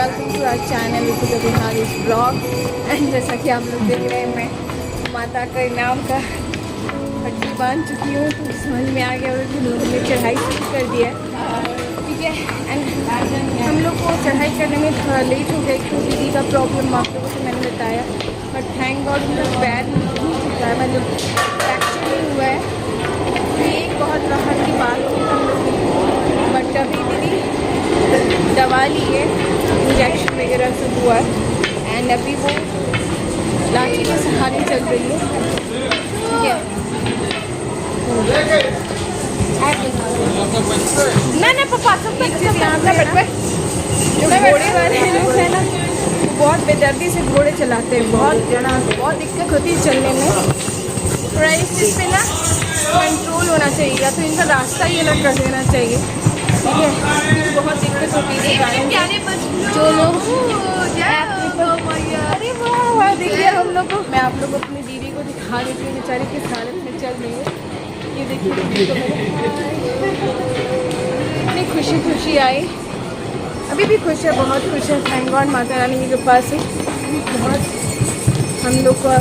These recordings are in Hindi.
वेलकम टू आवर चैनल इस ब्लॉग। एंड जैसा कि आप लोग देख रहे हैं, मैं माता के नाम का पट्टी बांध चुकी हूँ, तो समझ में आ गया और हम लोगों ने चढ़ाई शुरू कर दिया है। ठीक है, एंड हम लोग को चढ़ाई करने में थोड़ा लेट हो गया क्योंकि दीदी का प्रॉब्लम आप लोगों को मैंने बताया, बट थैंक गॉड उनका पैर नहीं चुका है, मतलब फ्रैक्चर नहीं हुआ है। तो ये एक बहुत राहत की बात थी हम लोग को। बट अभी दीदी दवा लिए, इंजेक्शन वगैरह सब हुआ है, एंड अभी वो लाठी के सहारे चल रही है। ठीक है, ना पापा सब जो घोड़े वाले लोग हैं ना, बहुत बेदर्दी से घोड़े चलाते हैं, बहुत दिक्कत होती है चलने में। थोड़ा इस चीज़ पे ना कंट्रोल होना चाहिए, या तो इनका रास्ता ही अलग कर देना चाहिए। ठीक है, बहुत दिक्कत होती है जो लोग। अरे वाह, देखिए हम लोग को, मैं आप लोग को अपनी दीदी को दिखा देती हूँ, बेचारी किस हालत में चल रही है। ये देखिए दीदी को इतनी खुशी आई, अभी भी खुश है, बहुत खुश है। थैंक गॉड माता रानी की कृपा से बहुत हम लोग का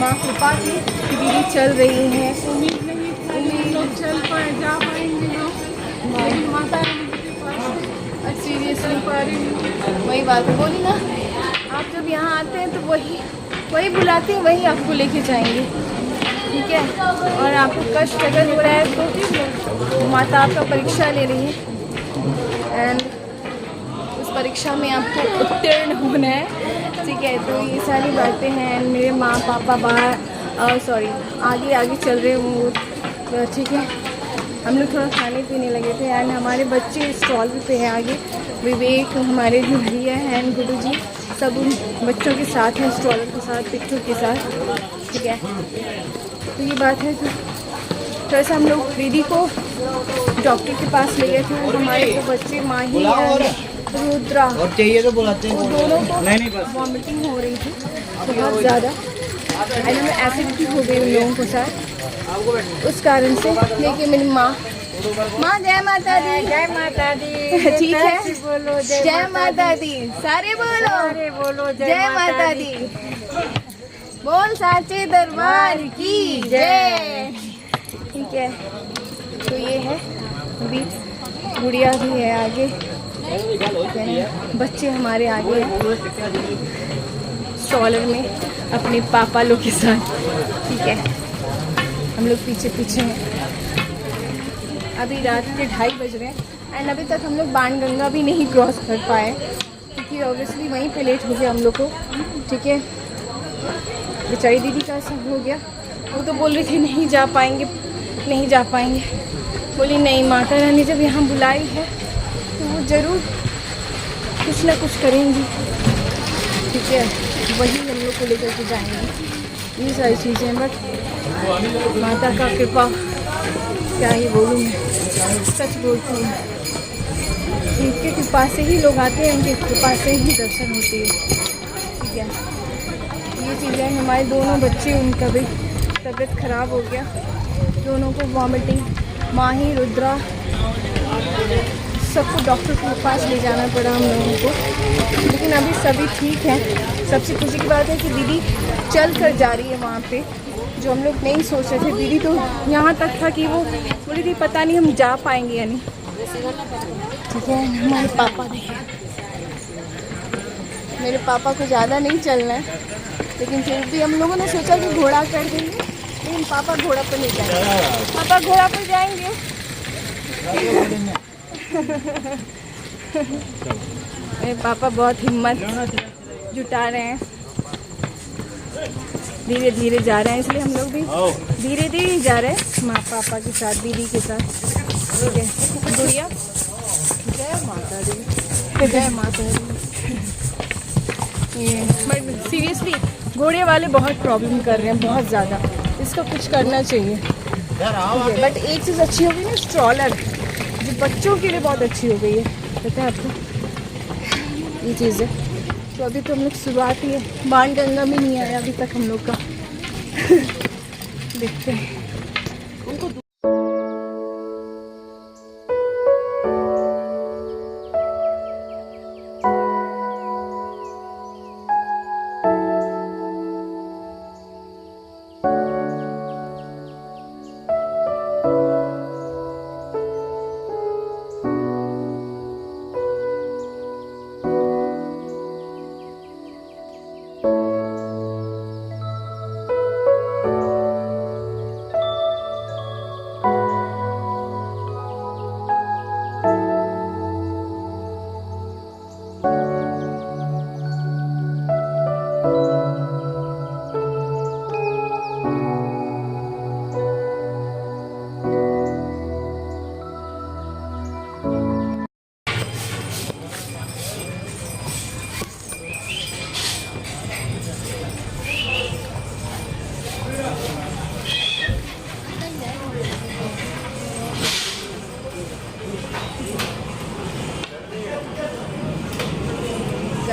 माँ कृपा की दीदी चल रही है। उम्मीद नहीं थी लोग चल पाए, जा पाएंगे लोग, माता सीरियसली वही बात है, बोली ना, आप जब यहाँ आते हैं तो वही बुलाते हैं, वही आपको लेके जाएंगे। ठीक है, और आपको कष्ट अगर हो रहा है तो माता आपका परीक्षा ले रही है, एंड उस परीक्षा में आपको उत्तीर्ण होना है। ठीक है, तो ये सारी बातें हैं। मेरे माँ पापा बाहर आगे चल रहे हैं वो। ठीक है, हम लोग थोड़ा खाने पीने लगे थे, एंड हमारे बच्चे स्टॉल पे हैं आगे। विवेक, हमारे जो भैया हैं, गुरु जी, सब उन बच्चों के साथ हैं, स्टॉलर के साथ, पिट्ठू के साथ। ठीक है, तो ये बात है। तो ऐसा हम लोग दीदी को डॉक्टर के पास ले गए थे। हमारे जो बच्चे माही और रुद्रा, और चाहिए तो बुलाते हैं, वो दोनों को वॉमिटिंग हो रही थी बहुत ज़्यादा, एंड में एसिडिटी हो गई उन लोगों को शायद, उस कारण से। लेकिन मेरी माँ जय माता दी, जय माता दी। ठीक है, बोलो जय माता दी, सारे बोलो जय माता दी, बोल साचे दरबार की जय। ठीक है, तो ये है, अभी गुड़िया भी है आगे, बच्चे हमारे आगे स्टॉलर में अपने पापा लोग के साथ। ठीक है, हम लोग पीछे हैं। अभी रात के 2:30 बज रहे हैं, एंड अभी तक हम लोग बाणगंगा भी नहीं क्रॉस कर पाए क्योंकि ऑब्वियसली वहीं पे लेट हो गया हम लोग को। ठीक है, बेचारी दीदी का ऐसा हो गया, वो तो बोल रही थी नहीं जा पाएंगे। बोली नहीं, माता रानी जब यहाँ बुलाई है तो वो ज़रूर कुछ ना कुछ करेंगी। ठीक है, वही हम लोग को लेकर के जाएंगे, ये सारी चीज़ें। बट माता का कृपा, क्या ही बोलूँ मैं, सच बोलती हूँ, उनकी कृपा से ही लोग आते हैं, उनकी कृपा से ही दर्शन होती है। ठीक है, ये चीज़ें। हमारे दोनों बच्चे, उनका भी तबीयत ख़राब हो गया, दोनों को वॉमिटिंग, माही रुद्रा, सबको डॉक्टर के पास ले जाना पड़ा हम लोगों को, लेकिन अभी सभी ठीक हैं। सबसे खुशी की बात है कि दीदी चल कर जा रही है वहाँ पे, जो हम लोग नहीं सोच रहे थे। दीदी तो यहाँ तक था कि वो बोली थी पता नहीं हम जा पाएंगे या नहीं। ठीक है, हमारे पापा देखे, मेरे पापा को ज़्यादा नहीं चलना है, लेकिन फिर भी हम लोगों ने सोचा कि घोड़ा कर देंगे, लेकिन पापा घोड़ा पर नहीं जाएंगे, पापा घोड़ा पर जाएंगे। मेरे पापा बहुत हिम्मत जुटा रहे हैं, धीरे धीरे जा रहे हैं, इसलिए हम लोग भी धीरे धीरे जा रहे हैं माँ पापा के साथ, दीदी के साथ। ठीक है, गुड़िया जय माता दी, जय माता दी। ये बट सीरियसली घोड़े वाले बहुत प्रॉब्लम कर रहे हैं, बहुत ज़्यादा, इसका कुछ करना चाहिए। बट एक चीज़ अच्छी हो गई ना, स्ट्रॉलर जो बच्चों के लिए बहुत अच्छी हो गई है, पता है आपको ये चीज़ है। तो अभी तो हम लोग शुरुआत ही है, बाणगंगा में नहीं आया अभी तक हम लोग का। देखते हैं उनको।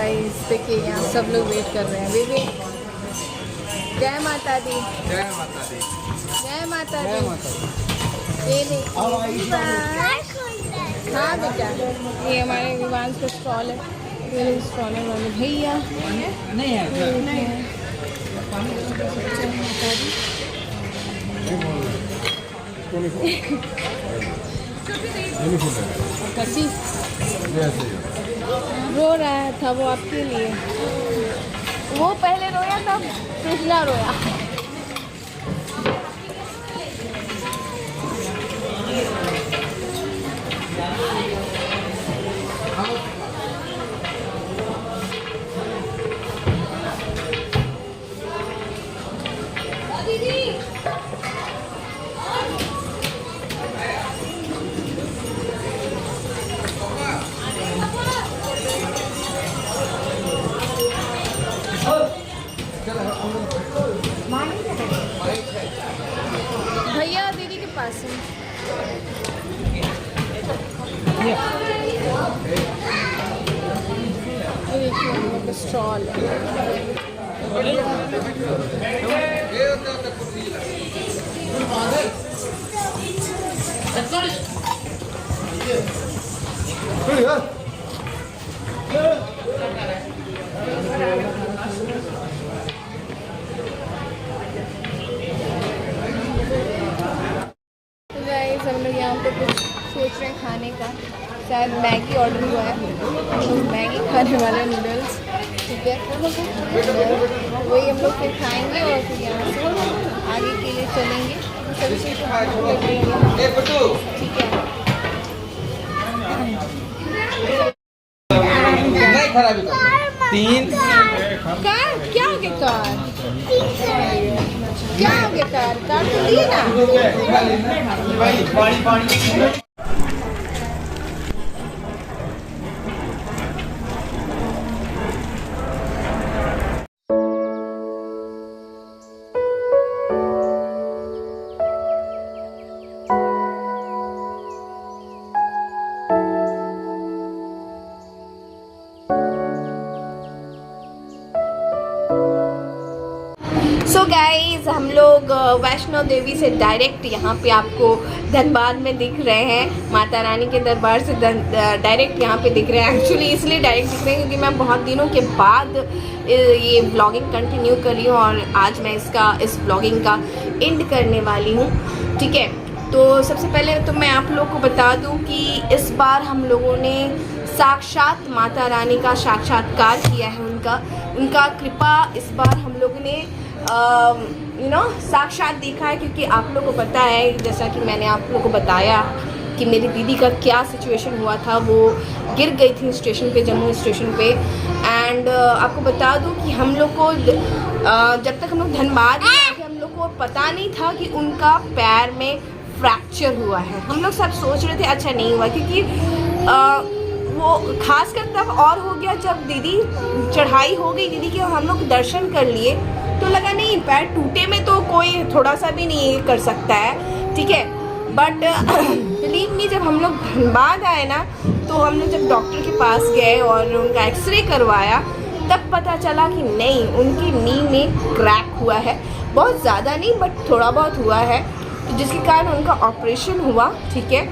गाइस देखिए यहाँ सब लोग वेट कर रहे हैं। बेबी जय माता दी। जय माता दी। जय माता जय दी। माता दी। ये देखिए हाँ बेटा, ये हमारे विवांश का स्टॉल है। ये स्टॉलर वाले भैया नहीं है कसी रो रहा था वो आपके लिए। वो पहले रोया था, पिछला रोया। भैया दीदी के पास है। ये देखिए हम लोग का स्टॉल है। हम लोग यहाँ पे कुछ सोच रहे हैं खाने का। शायद मैगी ऑर्डर हुआ है, हम लोग मैगी खाने वाले हैं, नूडल्स। ठीक है, वही हम लोग फिर खाएंगे और फिर यहाँ से आगे के लिए चलेंगे। सभी चीज़ ठीक है। तीन कार क्या हो गया? कार क्या हो गया? कार तो ली ना। सो गाइज हम लोग वैष्णो देवी से डायरेक्ट यहाँ पे आपको धनबाद में दिख रहे हैं। माता रानी के दरबार से डायरेक्ट यहाँ पे दिख रहे हैं। एक्चुअली इसलिए डायरेक्ट दिख रहे हैं क्योंकि मैं बहुत दिनों के बाद ये व्लॉगिंग कंटिन्यू कर रही हूँ और आज मैं इस व्लॉगिंग का एंड करने वाली हूँ। ठीक है, तो सबसे पहले तो मैं आप लोग को बता दूँ कि इस बार हम लोगों ने साक्षात माता रानी का साक्षात्कार किया है। उनका कृपा इस बार हम लोगों ने साक्षात देखा है। क्योंकि आप लोगों को पता है, जैसा कि मैंने आप लोगों को बताया कि मेरी दीदी का क्या सिचुएशन हुआ था। वो गिर गई थी स्टेशन पे, जम्मू स्टेशन पे। एंड आपको बता दूं कि हम लोग को जब तक हम लोग धनबाद में आए थे, हम लोग को पता नहीं था कि उनका पैर में फ्रैक्चर हुआ है। हम लोग सब सोच रहे थे अच्छा नहीं हुआ, क्योंकि वो खासकर तब और हो गया जब दीदी चढ़ाई हो गई दीदी के, हम लोग दर्शन कर लिए तो लगा नहीं पैर टूटे में तो कोई थोड़ा सा भी नहीं कर सकता है। ठीक है, बट बिलीव मी जब हम लोग धनबाद आए ना, तो हम लोग जब डॉक्टर के पास गए और उनका एक्सरे करवाया, तब पता चला कि नहीं, उनकी नी में क्रैक हुआ है। बहुत ज़्यादा नहीं बट थोड़ा बहुत हुआ है, तो जिसके कारण उनका ऑपरेशन हुआ। ठीक है,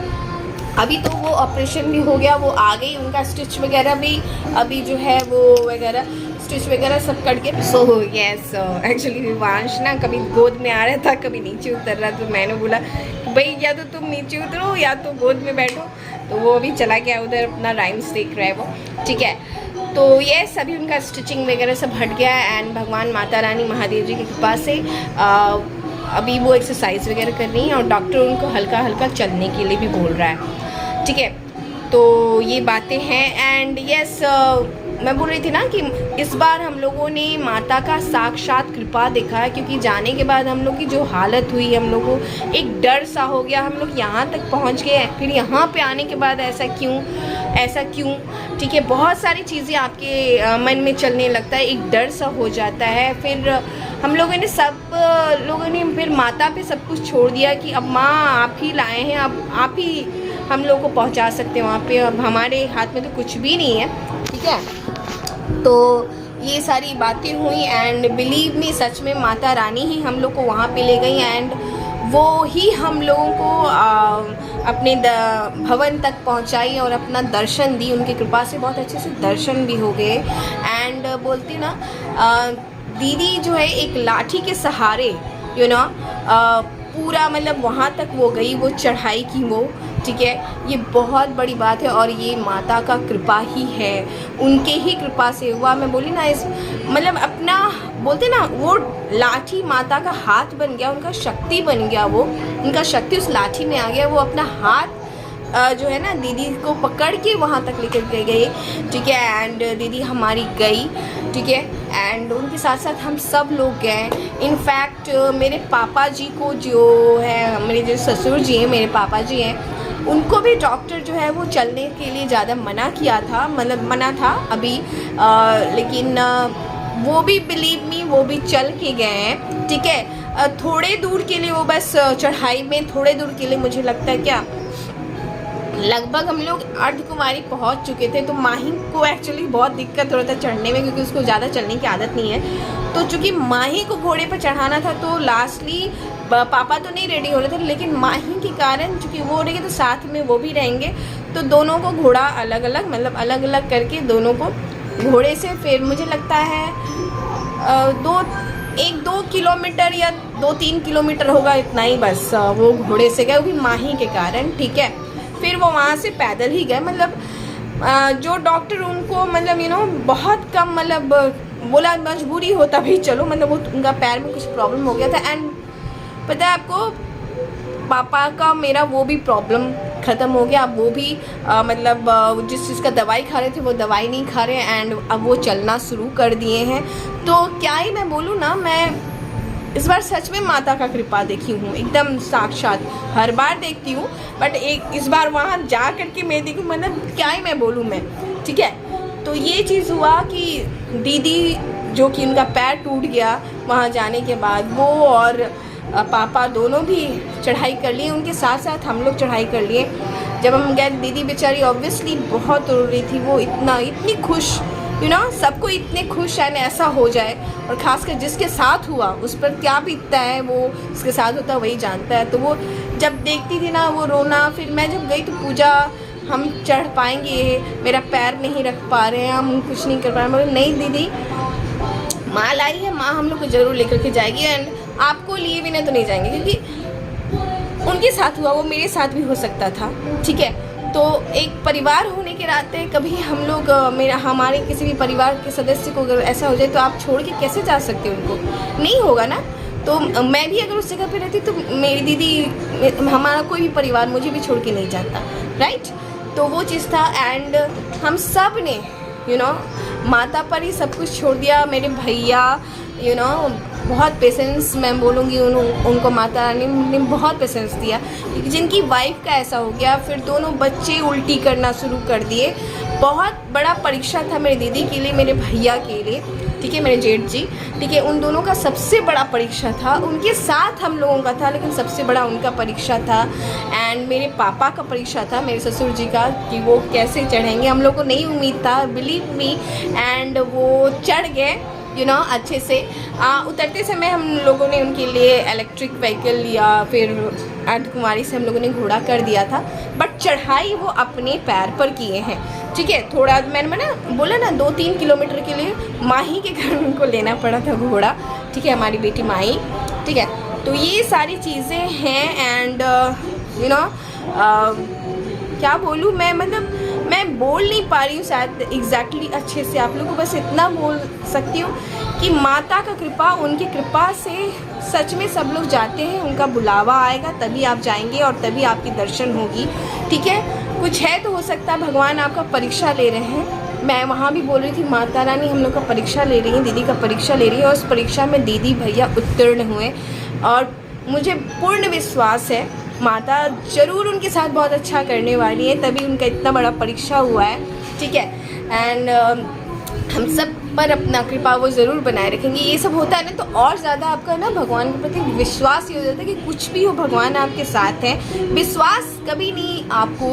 अभी तो वो ऑपरेशन भी हो गया, वो आ गई, उनका स्टिच वगैरह भी अभी जो है वो वगैरह स्टिच वगैरह सब करके सो यस। एक्चुअली विवांश ना कभी गोद में आ रहा था, कभी नीचे उतर रहा, तो मैंने बोला भाई या तो तुम नीचे उतरो या तो गोद में बैठो। तो वो अभी चला गया उधर, अपना राइम्स देख रहा है वो। ठीक है, तो यस अभी उनका स्टिचिंग वगैरह सब हट गया है। एंड भगवान माता रानी महादेव जी की कृपा से अभी वो एक्सरसाइज वगैरह कर रही हैं और डॉक्टर उनको हल्का हल्का चलने के लिए भी बोल रहा है। ठीक है, तो ये बातें हैं। एंड यस मैं बोल रही थी ना कि इस बार हम लोगों ने माता का साक्षात कृपा देखा है, क्योंकि जाने के बाद हम लोग की जो हालत हुई, हम लोग को एक डर सा हो गया। हम लोग यहाँ तक पहुँच गए, फिर यहाँ पे आने के बाद ऐसा क्यों। ठीक है, बहुत सारी चीज़ें आपके मन में चलने लगता है, एक डर सा हो जाता है। फिर हम लोगों ने फिर माता पे सब कुछ छोड़ दिया कि अब माँ आप ही लाए हैं, अब आप ही हम लोग को पहुंचा सकते हैं वहाँ पे, अब हमारे हाथ में तो कुछ भी नहीं है। ठीक है, तो ये सारी बातें हुई एंड बिलीव मी, सच में माता रानी ही हम लोग को वहाँ पे ले गई एंड वो ही हम लोगों को अपने भवन तक पहुँचाई और अपना दर्शन दी। उनकी कृपा से बहुत अच्छे से दर्शन भी हो गए एंड बोलती ना दीदी जो है एक लाठी के सहारे पूरा मतलब वहाँ तक वो गई, वो चढ़ाई की वो, ठीक है। ये बहुत बड़ी बात है और ये माता का कृपा ही है, उनके ही कृपा से हुआ। मैं बोली ना इस मतलब अपना बोलते ना वो लाठी माता का हाथ बन गया, उनका शक्ति बन गया, वो उनका शक्ति उस लाठी में आ गया। वो अपना हाथ जो है ना दीदी को पकड़ के वहाँ तक लेकर के गए, ठीक है। एंड दीदी हमारी गई, ठीक है। एंड उनके साथ साथ हम सब लोग गए। इनफैक्ट मेरे पापा जी को जो है, मेरे जो ससुर जी हैं, मेरे पापा जी हैं, उनको भी डॉक्टर जो है वो चलने के लिए ज़्यादा मना किया था, मतलब मना था अभी, लेकिन वो भी बिलीव मी वो भी चल के गए हैं, ठीक है। थोड़े दूर के लिए, वो बस चढ़ाई में थोड़े दूर के लिए, मुझे लगता है क्या लगभग हम लोग अर्धकुमारी पहुंच चुके थे। तो माही को एक्चुअली बहुत दिक्कत हो रहा था चढ़ने में, क्योंकि उसको ज़्यादा चलने की आदत नहीं है। तो चूँकि माही को घोड़े पर चढ़ाना था तो लास्टली पापा तो नहीं रेडी हो रहे थे, लेकिन माही के कारण चूँकि वो रहेंगे तो साथ में वो भी रहेंगे, तो दोनों को घोड़ा अलग अलग, मतलब अलग अलग करके दोनों को घोड़े से, फिर मुझे लगता है 1-2 किलोमीटर या 2-3 किलोमीटर होगा, इतना ही बस वो घोड़े से गए, वो भी माही के कारण, ठीक है। फिर वो वहाँ से पैदल ही गए। मतलब जो डॉक्टर उनको मतलब बहुत कम मतलब बोला मजबूरी होता भी चलो, मतलब वो उनका पैर में कुछ प्रॉब्लम हो गया था। एंड पता है आपको पापा का मेरा वो भी प्रॉब्लम ख़त्म हो गया। अब वो भी मतलब जिस चीज़ का दवाई खा रहे थे वो दवाई नहीं खा रहे एंड अब वो चलना शुरू कर दिए हैं। तो क्या ही मैं बोलूँ ना, मैं इस बार सच में माता का कृपा देखी हूँ एकदम साक्षात। हर बार देखती हूँ बट इस बार वहाँ जा कर के मैं देखूँ, मतलब क्या ही मैं बोलूँ मैं, ठीक है। तो ये चीज़ हुआ कि दीदी जो कि उनका पैर टूट गया वहाँ जाने के बाद, वो और पापा दोनों भी चढ़ाई कर लिए, उनके साथ साथ हम लोग चढ़ाई कर लिए। जब हम गए दीदी बेचारी ऑब्वियसली बहुत रो रही थी, वो इतनी खुश, सबको इतने खुश है ऐसा हो जाए, और ख़ासकर जिसके साथ हुआ उस पर क्या बीतता है, वो उसके साथ होता है वही जानता है। तो वो जब देखती थी ना वो रोना, फिर मैं जब गई तो पूजा हम चढ़ पाएंगे, मेरा पैर नहीं रख पा रहे हैं, हम कुछ नहीं कर पा रहे हैं। नहीं दीदी, माँ लाई है, माँ हम लोग को ज़रूर लेकर के जाएगी एंड आपको लिए बिना तो नहीं जाएंगे, क्योंकि उनके साथ हुआ वो मेरे साथ भी हो सकता था, ठीक है। तो एक परिवार होने के नाते कभी हम लोग हमारे किसी भी परिवार के सदस्य को अगर ऐसा हो जाए तो आप छोड़ के कैसे जा सकते हो, उनको नहीं होगा ना। तो मैं भी अगर उस जगह पे रहती तो मेरी दीदी, हमारा कोई भी परिवार मुझे भी छोड़ के नहीं जाता, राइट। तो वो चीज़ था एंड हम सब ने माता पर ही सब कुछ छोड़ दिया। मेरे भैया बहुत पेशेंस, मैं बोलूँगी उनको माता रानी ने बहुत पेशेंस दिया, क्योंकि जिनकी वाइफ का ऐसा हो गया, फिर दोनों बच्चे उल्टी करना शुरू कर दिए। बहुत बड़ा परीक्षा था मेरी दीदी के लिए, मेरे भैया के लिए, ठीक है, मेरे जेठ जी, ठीक है। उन दोनों का सबसे बड़ा परीक्षा था, उनके साथ हम लोगों का था, लेकिन सबसे बड़ा उनका परीक्षा था। एंड मेरे पापा का परीक्षा था, मेरे ससुर जी का, कि वो कैसे चढ़ेंगे। हम लोग को नहीं उम्मीद था, बिलीव मी, एंड वो चढ़ गए अच्छे से। उतरते समय हम लोगों ने उनके लिए इलेक्ट्रिक व्हीकल लिया, फिर अर्धकुमारी से हम लोगों ने घोड़ा कर दिया था, बट चढ़ाई वो अपने पैर पर किए हैं, ठीक है। थोड़ा मैंने बोला ना 2-3 किलोमीटर के लिए माही के घर उनको लेना पड़ा था घोड़ा, ठीक है, हमारी बेटी माही, ठीक है। तो ये सारी चीज़ें हैं एंड क्या बोलूँ मैं, मतलब मैं बोल नहीं पा रही हूँ शायद एग्जैक्टली अच्छे से। आप लोगों को बस इतना बोल सकती हूँ कि माता का कृपा, उनकी कृपा से सच में सब लोग जाते हैं, उनका बुलावा आएगा तभी आप जाएंगे और तभी आपकी दर्शन होगी, ठीक है। कुछ है तो हो सकता है भगवान आपका परीक्षा ले रहे हैं। मैं वहाँ भी बोल रही थी माता रानी हम लोग का परीक्षा ले रही हैं, दीदी का परीक्षा ले रही है, और उस परीक्षा में दीदी भैया उत्तीर्ण हुए और मुझे पूर्ण विश्वास है माता ज़रूर उनके साथ बहुत अच्छा करने वाली है, तभी उनका इतना बड़ा परीक्षा हुआ है, ठीक है। एंड हम सब पर अपना कृपा वो ज़रूर बनाए रखेंगे। ये सब होता है ना तो और ज़्यादा आपका ना भगवान के प्रति विश्वास ये हो जाता है कि कुछ भी हो भगवान आपके साथ हैं। विश्वास कभी नहीं आपको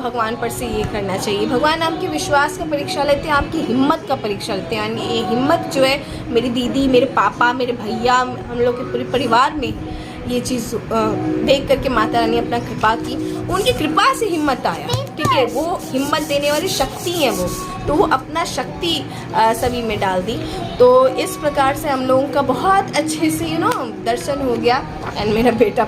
भगवान पर से ये करना चाहिए। भगवान आपके विश्वास का परीक्षा लेते हैं, आपकी हिम्मत का परीक्षा लेते हैं। यानी ये हिम्मत जो है मेरी दीदी, मेरे पापा, मेरे भैया, हम लोग के पूरे परिवार में ये चीज़ देख करके माता रानी अपना कृपा की, उनकी कृपा से हिम्मत आया। ठीक है, वो हिम्मत देने वाली शक्ति है वो, तो वो अपना शक्ति सभी में डाल दी। तो इस प्रकार से हम लोगों का बहुत अच्छे से दर्शन हो गया। एंड मेरा बेटा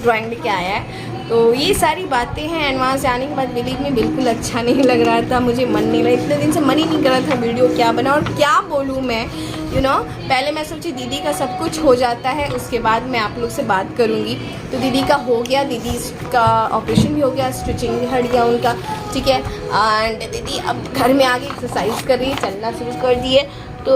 ड्राइंग लेके आया है। तो ये सारी बातें हैं। एंड वहाँ से आने के बाद दिल्ली में बिल्कुल अच्छा नहीं लग रहा था, मुझे मन नहीं लगा, इतने दिन से मन ही नहीं कर रहा था वीडियो क्या बना और क्या बोलूँ मैं। पहले मैं सोची दीदी का सब कुछ हो जाता है उसके बाद मैं आप लोग से बात करूँगी। तो दीदी का हो गया, दीदी का ऑपरेशन भी हो गया, स्टिचिंग भी हट गया उनका। ठीक है, एंड दीदी अब घर में आके एक्सरसाइज कर रही है, चलना शुरू कर दी है। तो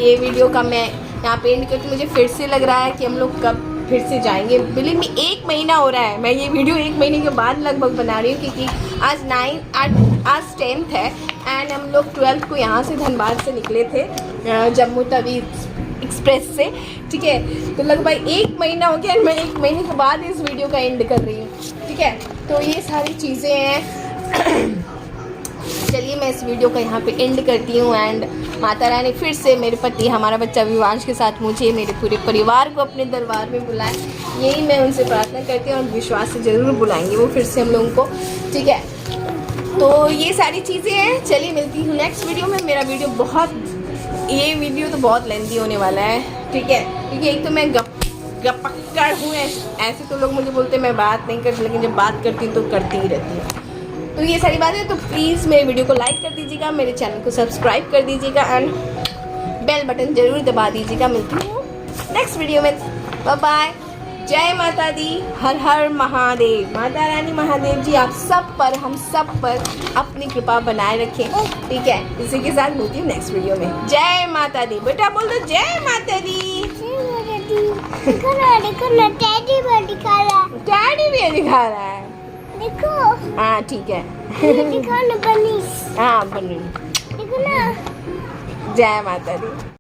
ये वीडियो का मैं यहाँ पे एंड करके मुझे फिर से लग रहा है कि हम लोग कब फिर से जाएंगे। बिलीव मी 1 महीना हो रहा है, मैं ये वीडियो 1 महीने के बाद लगभग बना रही हूँ क्योंकि आज 10th है एंड हम लोग 12th को यहाँ से धनबाद से निकले थे जम्मू तवी एक्सप्रेस से। ठीक है, तो लगभग 1 महीना हो गया, मैं 1 महीने के बाद इस वीडियो का एंड कर रही हूँ। ठीक है, तो ये सारी चीज़ें हैं। चलिए मैं इस वीडियो का यहाँ पे एंड करती हूँ। एंड माता रानी फिर से मेरे पति, हमारा बच्चा विवांश के साथ मुझे, मेरे पूरे परिवार को अपने दरबार में बुलाएं, यही मैं उनसे प्रार्थना करती हूँ और विश्वास से ज़रूर बुलाएंगे वो फिर से हम लोगों को। ठीक है, तो ये सारी चीज़ें हैं। चलिए मिलती हूँ नेक्स्ट वीडियो में। मेरा वीडियो ये वीडियो तो बहुत लेंथी होने वाला है। ठीक है, क्योंकि एक तो मैं गपक्कड़ हूँ, ऐसे तो लोग मुझे बोलते हैं मैं बात नहीं करती, लेकिन जब बात करती हूँ तो करती ही रहती हूँ। तो ये सारी बातें, तो प्लीज़ मेरे वीडियो को लाइक कर दीजिएगा, मेरे चैनल को सब्सक्राइब कर दीजिएगा एंड बेल बटन ज़रूर दबा दीजिएगा। मिलती हूँ नेक्स्ट वीडियो में। Bye bye. जय माता दी, हर हर महादेव। माता रानी महादेव जी आप सब पर, हम सब पर अपनी कृपा बनाए रखें। ठीक है, इसी के साथ मिलती हूँ नेक्स्ट वीडियो में। जय माता दी। बेटा बोल दो जय माता दी। डैडी भी दिखा रहा है, देखो। हाँ ठीक है, दिखाना बनी। हाँ बनी, देखो ना। जय माता दी।